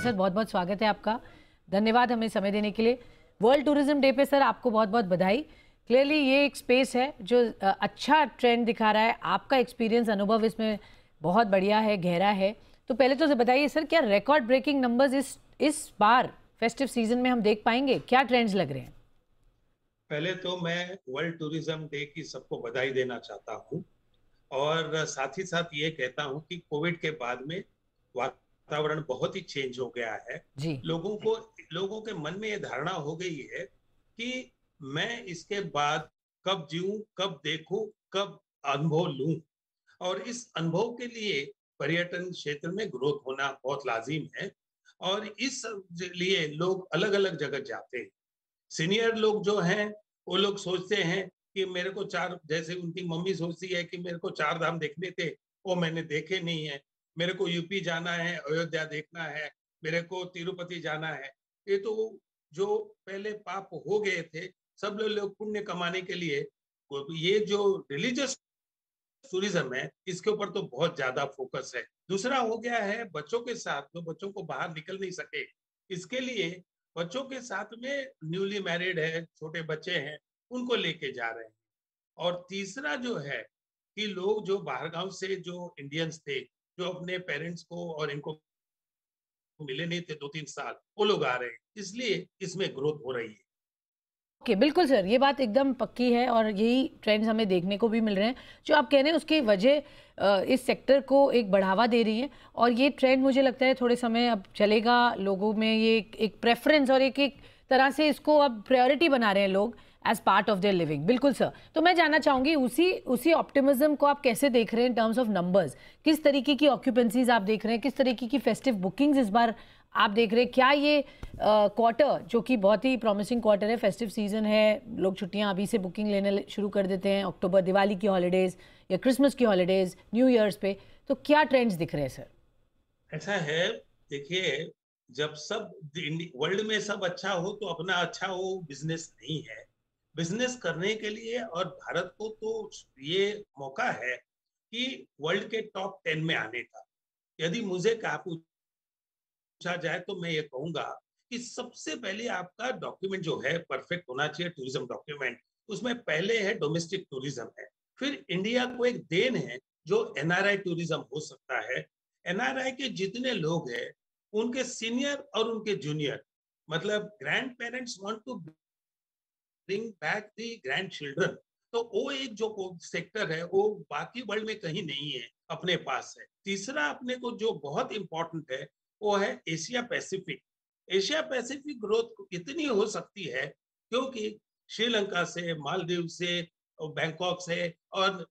Sir बहुत बहुत स्वागत है आपका, धन्यवाद हमें समय देने के लिए। वर्ल्ड टूरिज्म डे पे सर आपको बहुत बहुत बधाई। क्लियरली ये एक स्पेस है जो अच्छा ट्रेंड दिखा रहा है। आपका एक्सपीरियंस, अनुभव इसमें बहुत बढ़िया है, गहरा है। तो पहले तो बताइए सर, क्या रिकॉर्ड ब्रेकिंग नंबर्स इस बार फेस्टिव सीजन में हम देख पाएंगे? क्या ट्रेंड्स लग रहे हैं? पहले तो मैं वर्ल्ड टूरिज्म डे की सबको बधाई देना चाहता हूँ और साथ ही साथ ये कहता हूँ कि कोविड के बाद में वातावरण बहुत ही चेंज हो गया है। जी। लोगों के मन में ये धारणा हो गई है कि मैं इसके बाद कब जीऊं, कब देखूं, कब अनुभव लूं। और इस अनुभव के लिए पर्यटन क्षेत्र में ग्रोथ होना बहुत लाजिम है और इस लिए लोग अलग अलग जगह जाते हैं। सीनियर लोग जो हैं वो लोग सोचते हैं कि मेरे को चार, जैसे उनकी मम्मी सोचती है कि मेरे को चार धाम देखने थे, वो मैंने देखे नहीं है। मेरे को यूपी जाना है, अयोध्या देखना है, मेरे को तिरुपति जाना है। ये तो जो पहले पाप हो गए थे, सब लोग पुण्य कमाने के लिए ये जो रिलीजियस टूरिज्म है इसके ऊपर तो बहुत ज्यादा फोकस है। दूसरा हो गया है बच्चों के साथ, जो बच्चों को बाहर निकल नहीं सके, इसके लिए बच्चों के साथ में न्यूली मैरिड है, छोटे बच्चे हैं, उनको लेके जा रहे हैं। और तीसरा जो है कि लोग जो बाहर गांव से जो इंडियंस थे, जो अपने पेरेंट्स को और इनको मिले नहीं थे 2-3 साल, वो लोग आ रहे हैं, इसलिए इसमें ग्रोथ हो रही है। ओके, बिल्कुल सर, ये बात एकदम पक्की है और यही ट्रेंड्स हमें देखने को भी मिल रहे हैं। जो आप कह रहे हैं उसकी वजह इस सेक्टर को एक बढ़ावा दे रही है और ये ट्रेंड मुझे लगता है थोड़े समय अब चलेगा। लोगों में ये एक प्रेफरेंस और एक तरह से इसको अब प्रायोरिटी बना रहे हैं लोग as part of their living. बिल्कुल सर। तो मैं जानना चाहूँगी उसी ऑप्टिमिज्म को आप कैसे देख रहे हैं इन टर्म्स ऑफ नंबर्स? किस तरीके की ऑक्यूपेंसीज आप देख रहे हैं? किस तरीके की फेस्टिव बुकिंग्स इस बार आप देख रहे हैं? क्या ये क्वार्टर, जो कि बहुत ही प्रॉमिसिंग क्वार्टर है, फेस्टिव सीजन है, लोग छुट्टियां अभी से बुकिंग लेने शुरू कर देते हैं, अक्टूबर दिवाली की हॉलीडेज या क्रिसमस की हॉलीडेज, न्यू ईयर्स पे, तो क्या ट्रेंड्स दिख रहे हैं सर? ऐसा है, देखिए, जब सब वर्ल्ड में सब अच्छा हो तो अपना अच्छा हो, बिजनेस नहीं है। बिजनेस करने के लिए और भारत को तो ये मौका है कि वर्ल्ड के टॉप 10 में आने का। यदि मुझे कहा पूछा जाए तो मैं ये कहूंगा कि सबसे पहले आपका डॉक्यूमेंट जो है परफेक्ट होना चाहिए, टूरिज्म डॉक्यूमेंट। उसमें पहले है डोमेस्टिक टूरिज्म है, फिर इंडिया को एक देन है जो एनआरआई टूरिज्म हो सकता है। एनआरआई के जितने लोग हैं, उनके सीनियर और उनके जूनियर, मतलब grand parents want to bring back the grand children. तो वो एक जो सेक्टर है वो बाकी वर्ल्ड में कहीं नहीं है, अपने पास है। तीसरा अपने को जो बहुत इंपॉर्टेंट है वो है Asia Pacific. Asia Pacific growth इतनी हो सकती है क्योंकि श्रीलंका से, मालदीव से, बैंकॉक से और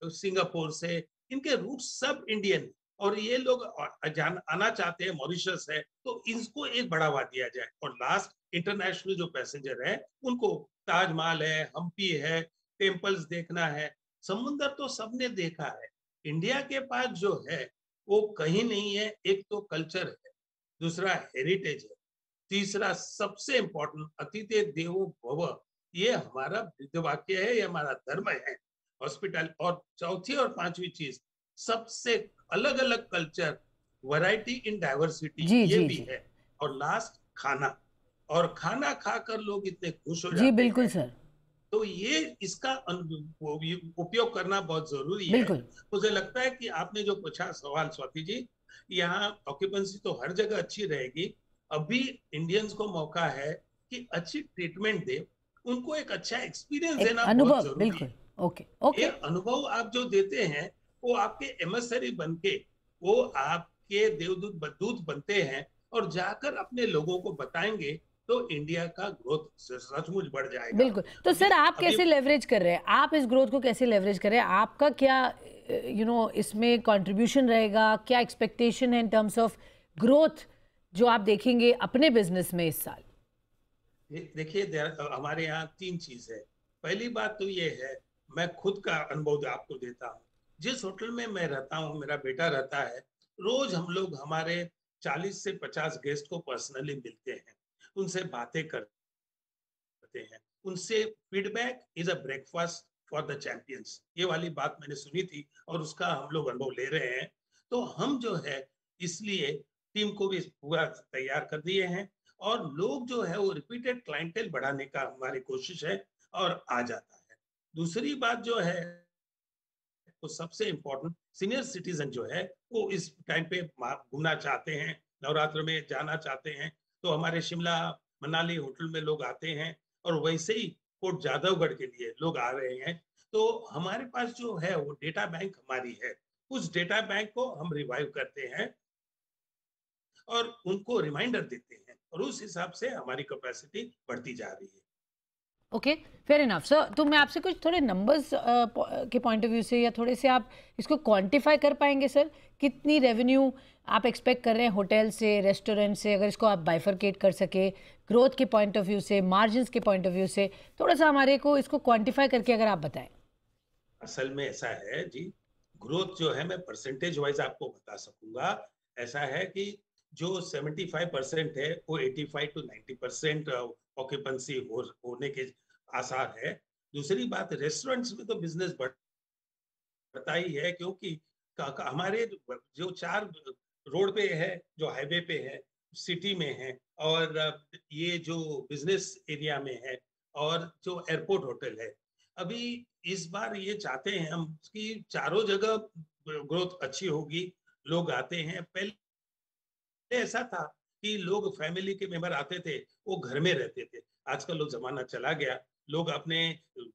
सिंगापुर से, इनके रूट सब इंडियन है। और ये लोग आना चाहते हैं, मॉरिशस है, तो इसको एक बढ़ावा दिया जाए। और लास्ट, इंटरनेशनल जो पैसेंजर है उनको ताजमहल है, हम्पी है, टेम्पल्स देखना है। समुंदर तो सबने देखा है, इंडिया के पास जो है वो कहीं नहीं है। एक तो कल्चर है, दूसरा हेरिटेज है, तीसरा सबसे इंपॉर्टेंट अतिथि देवो भव, ये हमारा वाक्य है, ये हमारा धर्म है, हॉस्पिटल। और चौथी और पांचवी चीज, सबसे अलग अलग कल्चर, वैरायटी इन डाइवर्सिटी, जी ये जी भी जी। है। और लास्ट, खाना। और खाना खाकर लोग इतने खुश हो जी जाते बिल्कुल हैं, सर। तो ये इसका उपयोग करना बहुत जरूरी है। बिल्कुल। मुझे लगता है कि आपने जो पूछा सवाल स्वाति जी, यहाँ ऑक्यूपेंसी तो हर जगह अच्छी रहेगी। अभी इंडियंस को मौका है कि अच्छी ट्रीटमेंट दे, उनको एक अच्छा एक्सपीरियंस एक देना बहुत अनुभव, जरूरी बिल्कुल। है। ओके ये ओके। अनुभव आप जो देते हैं वो आपके एमएसरी बन के, वो आपके देवदूत दूत बनते हैं और जाकर अपने लोगों को बताएंगे, तो इंडिया का ग्रोथ सचमुच बढ़ जाएगा। बिल्कुल। तो अभी सर आप अभी कैसे लेवरेज कर रहे हैं? आप इस ग्रोथ को कैसे लेवरेज कर रहे हैं? आपका क्या इसमें कंट्रीब्यूशन रहेगा? क्या एक्सपेक्टेशन है इन टर्म्स ऑफ ग्रोथ जो आप देखेंगे अपने बिजनेस में इस साल? देखिए, हमारे यहाँ तीन चीज है। पहली बात तो ये है, मैं खुद का अनुभव आपको देता हूँ। जिस होटल में मैं रहता हूँ, मेरा बेटा रहता है, रोज हम लोग हमारे 40 से 50 गेस्ट को पर्सनली मिलते हैं, उनसे बातें करते हैं, उनसे feedback is a breakfast for the champions, ये वाली बात मैंने सुनी थी और उसका हम लोग अनुभव ले रहे हैं। तो हम जो है इसलिए टीम को भी पूरा तैयार कर दिए हैं और लोग जो है वो रिपीटेड क्लाइंटेल बढ़ाने का हमारी कोशिश है और आ जाता है। दूसरी बात जो है तो सबसे इम्पोर्टेंट सीनियर सिटीजन जो है वो इस टाइम पे घूमना चाहते हैं, नवरात्र में जाना चाहते हैं, तो हमारे शिमला मनाली होटल में लोग आते हैं और वैसे ही कोट जादवगढ़ के लिए लोग आ रहे हैं। तो हमारे पास जो है वो डेटा बैंक हमारी है, उस डेटा बैंक को हम रिवाइव करते हैं और उनको रिमाइंडर देते हैं और उस हिसाब से हमारी कैपेसिटी बढ़ती जा रही है। Okay, fair enough sir. तो मैं आपसे कुछ थोड़े नंबर्स के पॉइंट ऑफ व्यू से या थोड़े से आप इसको क्वांटिफाई कर पाएंगे सर? कितनी रेवेन्यू आप एक्सपेक्ट कर रहे हैं होटल से, रेस्टोरेंट से, अगर इसको आप बाइफरकेट कर सके ग्रोथ के पॉइंट ऑफ व्यू से, मार्जिन्स के पॉइंट ऑफ व्यू से, थोड़ा सा हमारे को इसको क्वांटिफाई करके अगर आप बताएं। असल में ऐसा है जी, ग्रोथ जो है मैं परसेंटेज वाइज आपको बता सकूंगा। ऐसा है कि जो 75% है वो 85 टू 90% ऑक्यूपेंसी होने के आसार है। दूसरी बात, रेस्टोरेंट्स में तो बिजनेस बढ़ता ही है, क्योंकि हमारे जो 4 रोड पे है, जो हाईवे पे है, सिटी में है और ये जो बिजनेस एरिया में है और जो एयरपोर्ट होटल है, अभी इस बार ये चाहते हैं हम कि चारों जगह ग्रोथ अच्छी होगी, लोग आते हैं। पहले ऐसा था कि लोग फैमिली के मेंबर आते थे, वो घर में रहते थे। आजकल लोग जमाना चला गया, लोग अपने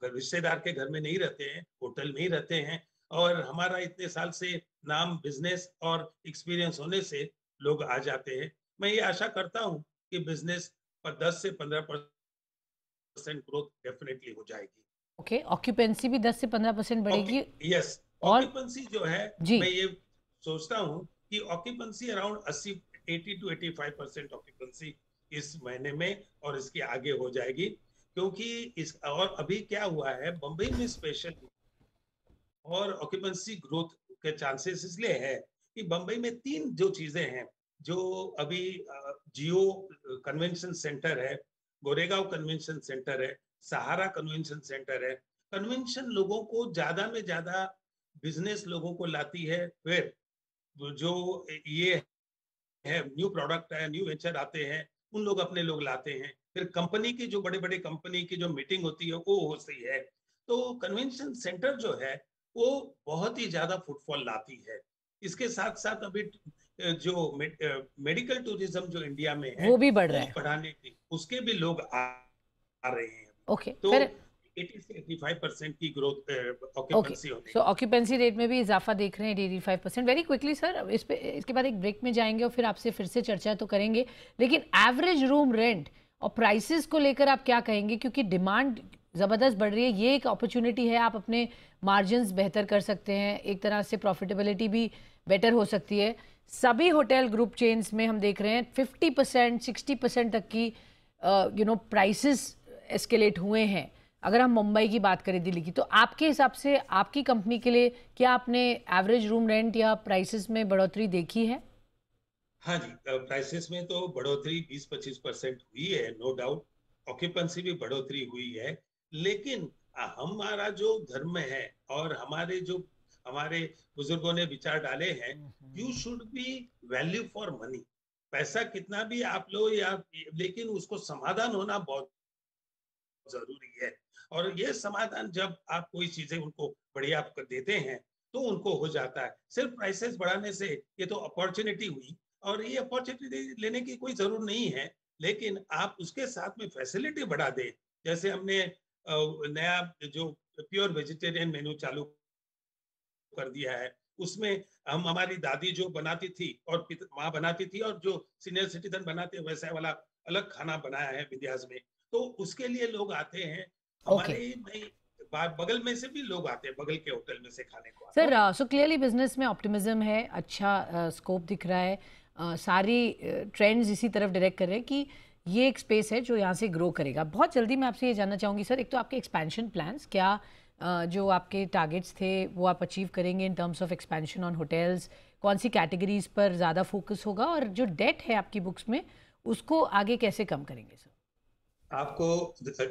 रिश्तेदार के घर में नहीं रहते हैं, होटल में ही रहते हैं और हमारा इतने साल से नाम, बिजनेस और एक्सपीरियंस होने से लोग आ जाते हैं। मैं ये आशा करता हूँ कि बिजनेस पर 10 से 15% ग्रोथ डेफिनेटली हो जाएगी। ओके, ऑक्यूपेंसी भी 10 से 15% बढ़ेगी। यस, और ऑक्यूपेंसी जो है, जी, मैं ये सोचता हूँ कि ऑक्यूपेंसी अराउंड 80 टू 85% ऑक्यूपेंसी इस महीने में और इसके आगे हो जाएगी, क्योंकि इस और अभी क्या हुआ है बंबई में स्पेशल और ऑक्यूपेंसी ग्रोथ के चांसेस इसलिए है कि बंबई में 3 जो चीजें हैं, जो अभी जियो कन्वेंशन सेंटर है, गोरेगांव कन्वेंशन सेंटर है, सहारा कन्वेंशन सेंटर है। कन्वेंशन लोगों को ज्यादा में ज्यादा बिजनेस लोगों को लाती है, फिर जो ये है न्यू प्रोडक्ट है, न्यू वेंचर आते हैं, उन लोग अपने लोग लाते हैं, फिर कंपनी की जो बड़े बड़े कंपनी की जो मीटिंग होती है वो होती है। तो कन्वेंशन सेंटर जो है वो बहुत ही ज्यादा फुटफॉल लाती है। इसके साथ साथ अभी जो मेडिकल टूरिज्म जो इंडिया में है वो भी बढ़ रहा वो है। बढ़ाने की उसके भी लोग आ रहे हैं अभी। ओके, तो फिर 80 से 85% की ग्रोथ ओके, ऑक्यूपेंसी होने सो की। ऑक्यूपेंसी रेट में भी इजाफा देख रहे हैं 85%। वेरी क्विकली सर, इस पे इसके बाद एक ब्रेक में जाएंगे और फिर आपसे फिर से चर्चा तो करेंगे, लेकिन एवरेज रूम रेंट और प्राइसेस को लेकर आप क्या कहेंगे? क्योंकि डिमांड ज़बरदस्त बढ़ रही है, ये एक अपॉर्चुनिटी है, आप अपने मार्जिन्स बेहतर कर सकते हैं, एक तरह से प्रॉफिटेबिलिटी भी बेटर हो सकती है। सभी होटल ग्रुप चेन्स में हम देख रहे हैं 50% 60% तक की प्राइसेस एस्केलेट हुए हैं। अगर हम मुंबई की बात करें, दिल्ली की, तो आपके हिसाब से आपकी कंपनी के लिए क्या आपने एवरेज रूम रेंट या प्राइसेस में बढ़ोतरी देखी है? हाँ जी, प्राइसेस में तो बढ़ोतरी 20-25% हुई है, नो डाउट। ऑक्यूपेंसी भी बढ़ोतरी हुई है, लेकिन हमारा जो धर्म है और हमारे बुजुर्गों ने विचार डाले हैं, you should be value for money. पैसा कितना भी आप लो या, लेकिन उसको समाधान होना बहुत जरूरी है। और ये समाधान जब आप कोई चीजें उनको बढ़िया कर देते हैं तो उनको हो जाता है। सिर्फ प्राइसेस बढ़ाने से ये तो अपॉर्चुनिटी हुई और ये अपॉर्चुनिटी लेने की कोई जरूरत नहीं है, लेकिन आप उसके साथ में फैसिलिटी बढ़ा दें। जैसे हमने नया जो प्योर वेजिटेरियन मेनू चालू कर दिया है, उसमें हम हमारी दादी जो बनाती थी और माँ बनाती थी और जो सीनियर सिटीजन बनाते हैं वैसा वाला अलग खाना बनाया है विंध्यास में, तो उसके लिए लोग आते हैं। ओके हमारे में बगल में से भी लोग आते हैं, बगल के होटल में से खाने को आते सर, हैं। सो क्लियरली बिजनेस में ऑप्टिमिज्म है, अच्छा स्कोप दिख रहा है, सारी ट्रेंड्स इसी तरफ डायरेक्ट कर रहे हैं कि ये एक स्पेस है जो यहाँ से ग्रो करेगा। बहुत जल्दी मैं आपसे ये जानना चाहूँगी सर, एक तो आपके एक्सपेंशन प्लान्स क्या, जो आपके टारगेट्स थे वो आप अचीव करेंगे in terms of expansion on hotels, कौन सी कैटेगरीज पर ज़्यादा फोकस होगा, और जो डेट है आपकी बुक्स में उसको आगे कैसे कम करेंगे सर? आपको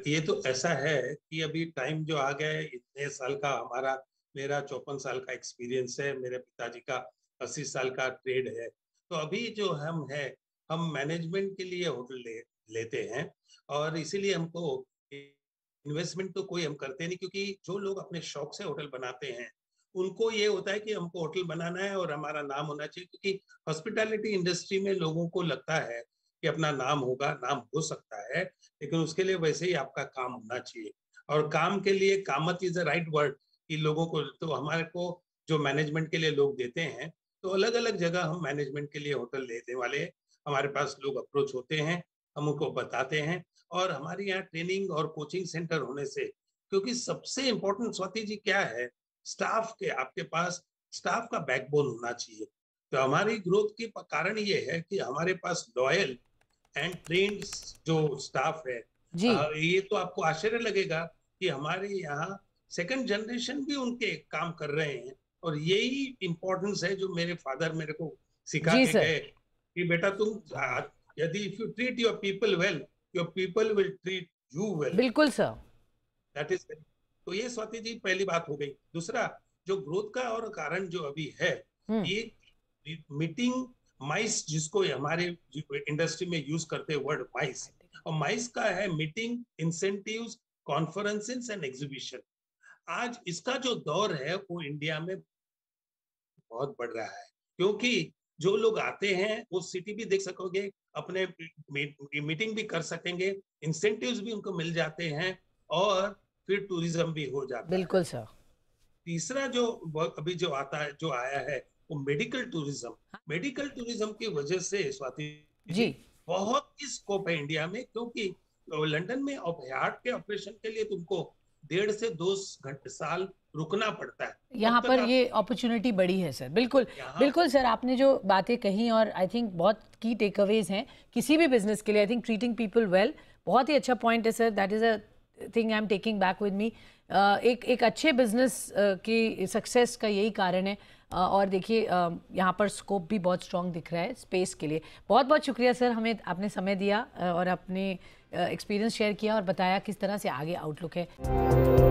ये तो ऐसा है कि अभी टाइम जो आ गया है, इतने साल का हमारा, मेरा 54 साल का एक्सपीरियंस है, मेरे पिताजी का 80 साल का ट्रेड है। तो अभी जो हम है, हम मैनेजमेंट के लिए होटल लेते हैं, और इसीलिए हमको इन्वेस्टमेंट तो कोई हम करते नहीं, क्योंकि जो लोग अपने शौक से होटल बनाते हैं उनको ये होता है कि हमको होटल बनाना है और हमारा नाम होना चाहिए, क्योंकि हॉस्पिटैलिटी इंडस्ट्री में लोगों को लगता है कि अपना नाम होगा, नाम हो सकता है, लेकिन उसके लिए वैसे ही आपका काम होना चाहिए। और काम के लिए, Kamat is the right word, कि लोगों को, तो हमारे को जो मैनेजमेंट के लिए लोग देते हैं, तो अलग अलग जगह हम मैनेजमेंट के लिए होटल लेने वाले, हमारे पास लोग अप्रोच होते हैं, हम उनको बताते हैं। और हमारे यहाँ ट्रेनिंग और कोचिंग सेंटर होने से, क्योंकि सबसे इम्पोर्टेंट स्वाति जी क्या है, स्टाफ के, आपके पास स्टाफ का बैकबोन होना चाहिए। तो हमारी ग्रोथ के कारण ये है कि हमारे पास लॉयल एंड ट्रेन्ड जो स्टाफ है। जी। ये तो आपको आश्चर्य लगेगा कि हमारे यहाँ सेकंड जनरेशन भी उनके काम कर रहे हैं। और यही इंपॉर्टेंस है जो मेरे फादर मेरे को सिखा जी के सर। गए कि बेटा तुम, यदि if you treat your people well, your people will treat you well. बिल्कुल सर। दैट इज, तो ये स्वाति जी पहली बात हो गई। दूसरा, जो ग्रोथ का और कारण जो अभी है, हम्म। ये मीटिंग माइस, जिसको हमारे इंडस्ट्री में यूज करते हैं वर्ड माइस, और माइस का है meeting, incentives, conferences and exhibition. आज इसका जो दौर है वो इंडिया में बहुत बढ़ रहा है, क्योंकि जो लोग आते हैं वो सिटी भी देख सकोगे, अपने मीटिंग भी कर सकेंगे, इंसेंटिव्स भी उनको मिल जाते हैं, और फिर टूरिज्म भी हो जाता है। बिल्कुल सर। तीसरा जो अभी जो आता है, जो आया है, वो मेडिकल टूरिज्म। मेडिकल टूरिज्म की वजह से स्वाति जी। जी बहुत ही स्कोप है इंडिया में, क्योंकि लंदन में हार्ट के ऑपरेशन के लिए तुमको 1.5 से 2 साल रुकना पड़ता है, यहाँ तब तक पर आप ये अपॉर्चुनिटी बड़ी है सर। बिल्कुल। यहाँ। बिल्कुल सर, आपने जो बातें कही और आई थिंक बहुत की टेक अवेज हैं किसी भी बिजनेस के लिए। I think treating people well बहुत ही अच्छा पॉइंट है sir. That is a thing I am taking back with me. एक अच्छे बिजनेस की सक्सेस का यही कारण है। और देखिए यहाँ पर स्कोप भी बहुत स्ट्रॉन्ग दिख रहा है स्पेस के लिए। बहुत बहुत शुक्रिया सर, हमें आपने समय दिया और अपने एक्सपीरियंस शेयर किया और बताया किस तरह से आगे आउटलुक है।